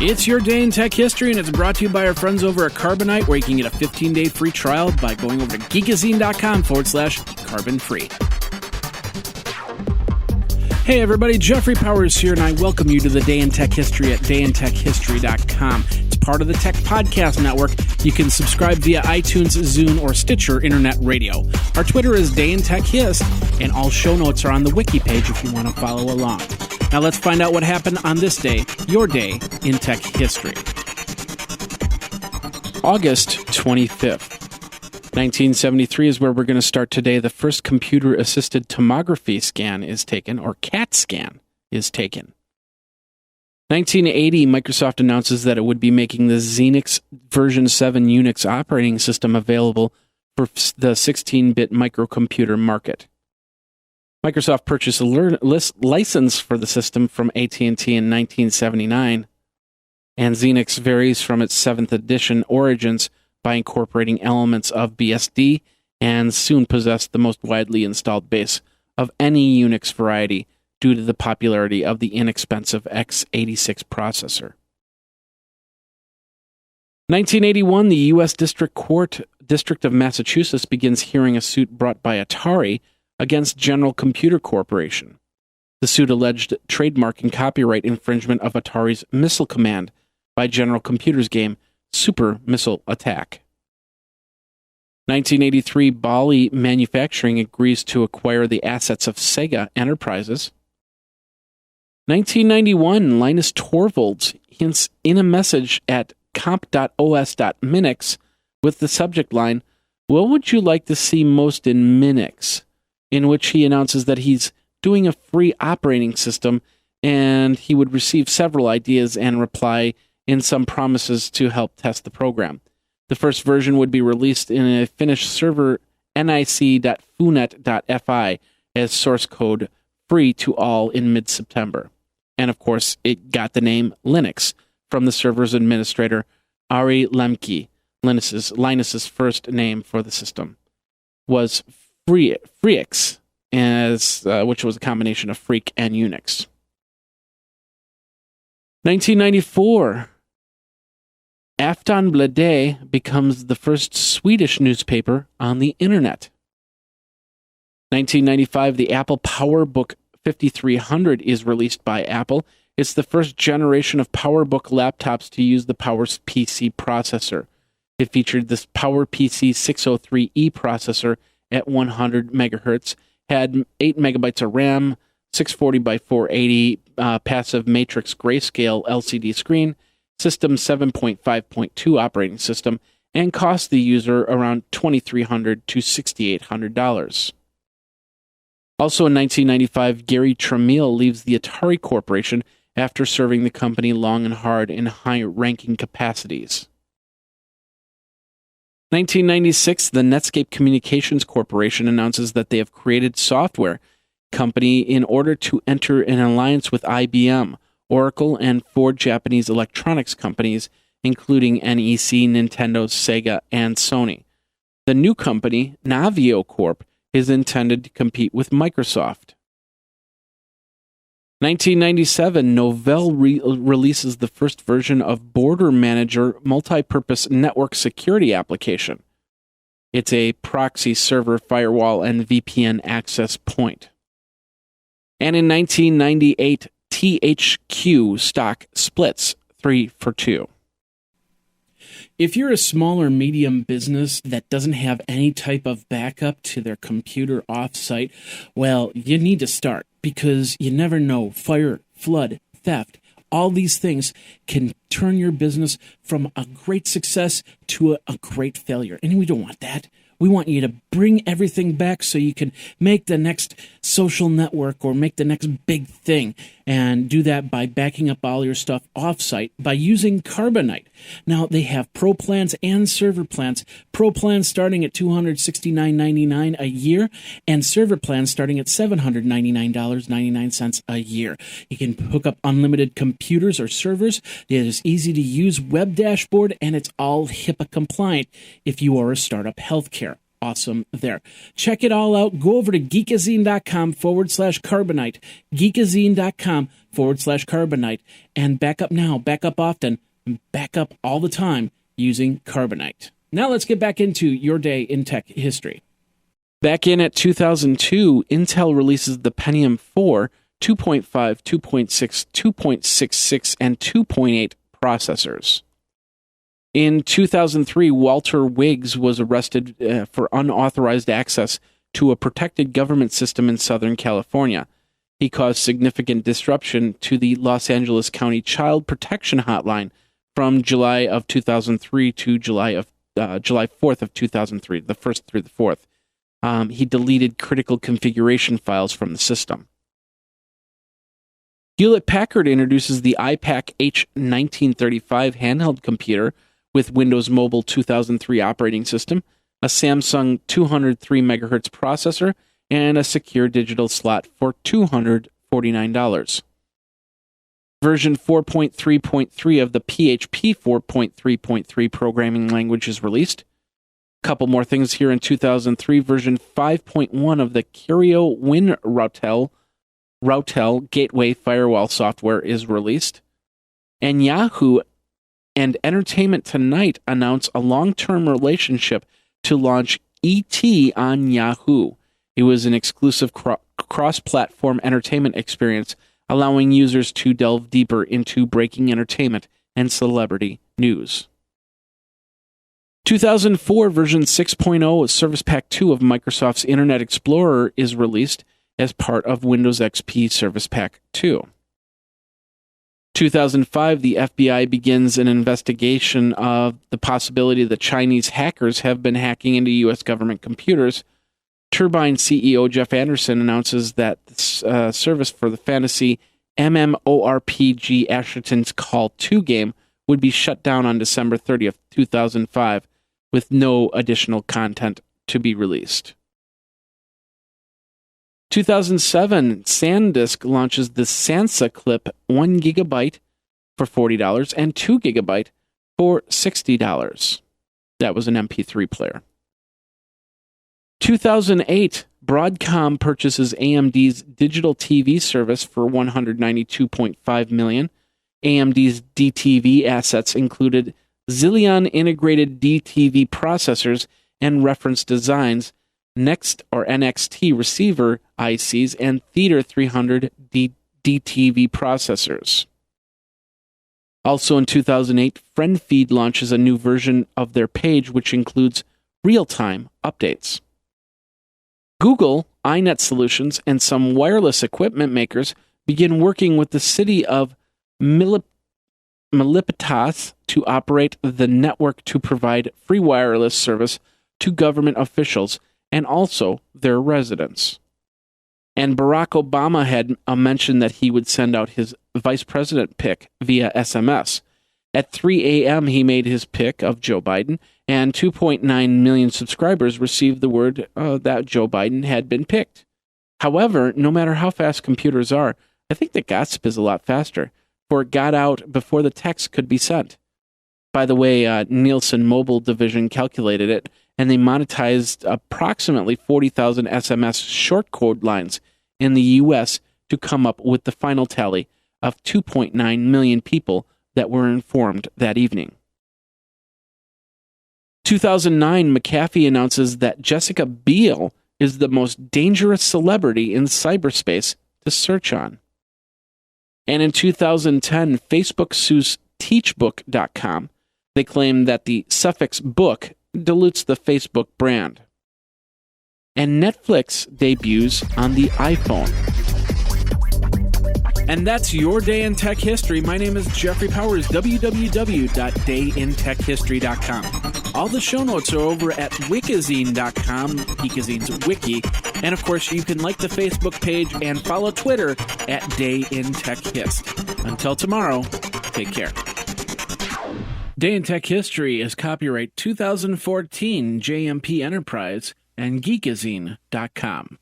It's your day in tech history, and it's brought to you by our friends over at Carbonite, where you can get a 15-day free trial by going over to geekazine.com/carbon-free. Hey everybody, Jeffrey Powers here, and I welcome you to the Day in Tech History at dayintechhistory.com. It's part of the Tech Podcast Network. You can subscribe via iTunes, Zune, or Stitcher Internet Radio. Our Twitter is Day in Tech Hist, and all show notes are on the wiki page if you want to follow along. Now let's find out what happened on this day, your day in tech history. August 25th. 1973 is where we're going to start today. The first computer-assisted tomography scan is taken, or CAT scan is taken. 1980, Microsoft announces that it would be making the Xenix version 7 Unix operating system available for the 16-bit microcomputer market. Microsoft purchased a license for the system from AT&T in 1979, and Xenix varies from its 7th edition origins by incorporating elements of BSD and soon possessed the most widely installed base of any Unix variety due to the popularity of the inexpensive x86 processor. 1981, the U.S. District of Massachusetts begins hearing a suit brought by Atari against General Computer Corporation. The suit alleged trademark and copyright infringement of Atari's Missile Command by General Computer's game Super Missile Attack. 1983, Bally Manufacturing agrees to acquire the assets of Sega Enterprises. 1991, Linus Torvalds hints in a message at comp.os.minix with the subject line, "What would you like to see most in Minix?" in which he announces that he's doing a free operating system and he would receive several ideas and reply in some promises to help test the program. The first version would be released in a Finnish server nic.funet.fi as source code free to all in mid-September. And of course, it got the name Linux from the server's administrator, Ari Lemke. Linus's first name for the system was Freaks, which was a combination of Freak and Unix. 1994, Aftonbladet becomes the first Swedish newspaper on the internet. 1995, the Apple PowerBook 5300 is released by Apple. It's the first generation of PowerBook laptops to use the PowerPC processor. It featured this PowerPC 603E processor at 100 megahertz, had 8 megabytes of RAM, 640 by 480 passive matrix grayscale LCD screen, System 7.5.2 operating system, and cost the user around $2,300 to $6,800. Also in 1995, Gary Tramiel leaves the Atari Corporation after serving the company long and hard in high-ranking capacities. 1996, the Netscape Communications Corporation announces that they have created software company in order to enter an alliance with IBM, Oracle, and 4 Japanese electronics companies, including NEC, Nintendo, Sega, and Sony. The new company, Navio Corp., is intended to compete with Microsoft. 1997, Novell releases the first version of Border Manager multi-purpose network security application. It's a proxy server, firewall, and VPN access point. And in 1998, THQ stock splits 3 for 2. If you're a small or medium business that doesn't have any type of backup to their computer off-site, well, you need to start, because you never know. Fire, flood, theft, all these things can turn your business from a great success to a great failure. And we don't want that. We want you to bring everything back so you can make the next social network or make the next big thing. And do that by backing up all your stuff off-site by using Carbonite. Now, they have Pro plans and server plans. Pro plans starting at $269.99 a year, and server plans starting at $799.99 a year. You can hook up unlimited computers or servers. It is easy to use web dashboard, and it's all HIPAA compliant if you are a startup healthcare. awesome there. Check it all out. Go over to geekazine.com/carbonite, geekazine.com/carbonite, and back up now, back up often, back up all the time using Carbonite. Now let's get back into your day in tech history. Back in at 2002, Intel releases the Pentium 4, 2.5, 2.6, 2.66, and 2.8 processors. In 2003, Walter Wiggs was arrested for unauthorized access to a protected government system in Southern California. He caused significant disruption to the Los Angeles County Child Protection Hotline from July of 2003 to July 4th of 2003, the 1st through the 4th. He deleted critical configuration files from the system. Hewlett-Packard introduces the iPac H1935 handheld computer with Windows Mobile 2003 operating system, a Samsung 203 MHz processor, and a secure digital slot for $249. Version 4.3.3 of the PHP 4.3.3 programming language is released. Couple more things here in 2003. Version 5.1 of the Curio WinRoutel gateway firewall software is released. And Yahoo and Entertainment Tonight announce a long-term relationship to launch ET on Yahoo. It was an exclusive cross-platform entertainment experience, allowing users to delve deeper into breaking entertainment and celebrity news. 2004 version 6.0 of Service Pack 2 of Microsoft's Internet Explorer is released as part of Windows XP Service Pack 2. 2005, the FBI begins an investigation of the possibility that Chinese hackers have been hacking into U.S. government computers. Turbine CEO Jeff Anderson announces that the service for the fantasy MMORPG Asherton's Call 2 game would be shut down on December 30th, 2005, with no additional content to be released. 2007, SanDisk launches the Sansa Clip 1 GB for $40 and 2 GB for $60. That was an MP3 player. 2008, Broadcom purchases AMD's digital TV service for $192.5 million. AMD's DTV assets included Xilion integrated DTV processors and reference designs, Next or NXT receiver ICs, and Theater 300 DTV processors. Also in 2008, FriendFeed launches a new version of their page which includes real-time updates. Google, iNet Solutions, and some wireless equipment makers begin working with the city of Milipitas to operate the network to provide free wireless service to government officials and also their residents. And Barack Obama had mentioned that he would send out his vice president pick via SMS. At 3 a.m., he made his pick of Joe Biden, and 2.9 million subscribers received the word that Joe Biden had been picked. However, no matter how fast computers are, I think the gossip is a lot faster, for it got out before the text could be sent. By the way, Nielsen Mobile Division calculated it, and they monetized approximately 40,000 SMS short code lines in the U.S. to come up with the final tally of 2.9 million people that were informed that evening. 2009, McAfee announces that Jessica Biel is the most dangerous celebrity in cyberspace to search on. And in 2010, Facebook sues Teachbook.com. They claim that the suffix book dilutes the Facebook brand. And Netflix debuts on the iPhone. And that's your day in tech history. My name is Jeffrey Powers, www.dayintechhistory.com. All the show notes are over at wikizine.com, Geekazine's wiki. And of course, you can like the Facebook page and follow Twitter at DayInTechHist. Until tomorrow, take care. Day in Tech History is copyright 2014 JMP Enterprise and Geekazine.com.